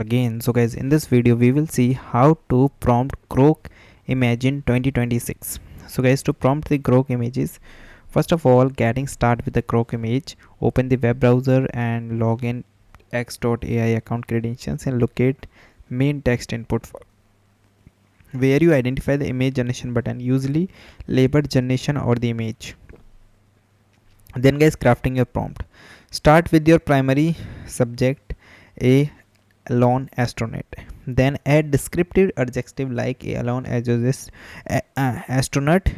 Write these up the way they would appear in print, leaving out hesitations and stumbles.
Again. So guys, in this video we will see how to prompt Grok Imagine 2026. So guys, to prompt the Grok images, first of all, getting started with the Grok image, open the web browser and log in x.ai account credentials and locate main text input where you identify the image generation button, usually labeled generation or the image. Then guys, crafting your prompt, start with your primary subject, a lone astronaut. Then add descriptive adjective like a alone astronaut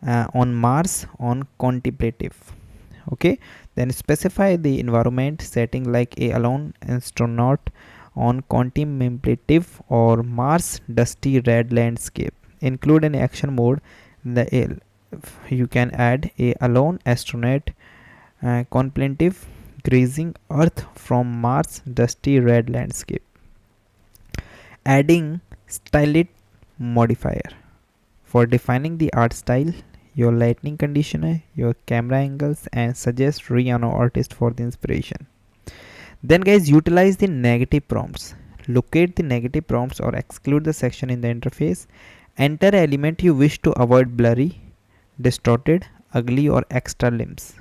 on Mars on contemplative. Okay. Then specify the environment setting like a alone astronaut on contemplative or Mars dusty red landscape. Include an action mode. The you can add a alone astronaut contemplative grazing Earth from Mars dusty red landscape. Adding stylite modifier for defining the art style, your lighting conditioner, your camera angles, and suggest Rihanna artist for the inspiration. Then guys, utilize the negative prompts. Locate the negative prompts or exclude the section in the interface. Enter element you wish to avoid blurry, distorted, ugly, or extra limbs.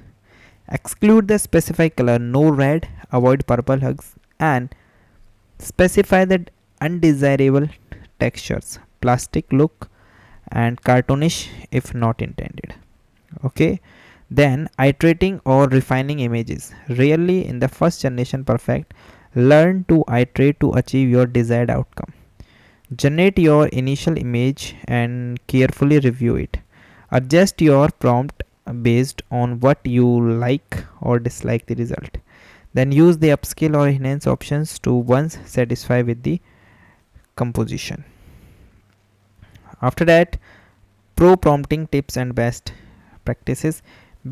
Exclude the specified color, no red, avoid purple hugs, and specify the undesirable textures, plastic look, and cartoonish if not intended. Okay. Then iterating or refining images. Rarely in the first generation perfect, learn to iterate to achieve your desired outcome. Generate your initial image and carefully review it. Adjust your prompt based on what you like or dislike the result. Then use the upscale or enhance options to once satisfy with the composition. After that, pro prompting tips and best practices.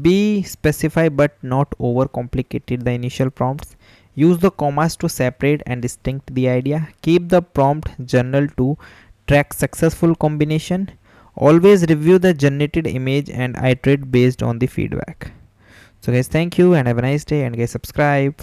Be specified but not overcomplicated the initial prompts. Use the commas to separate and distinct the idea. Keep the prompt journal to track successful combination. Always review the generated image and iterate based on the feedback. So guys, thank you and have a nice day, and guys, subscribe.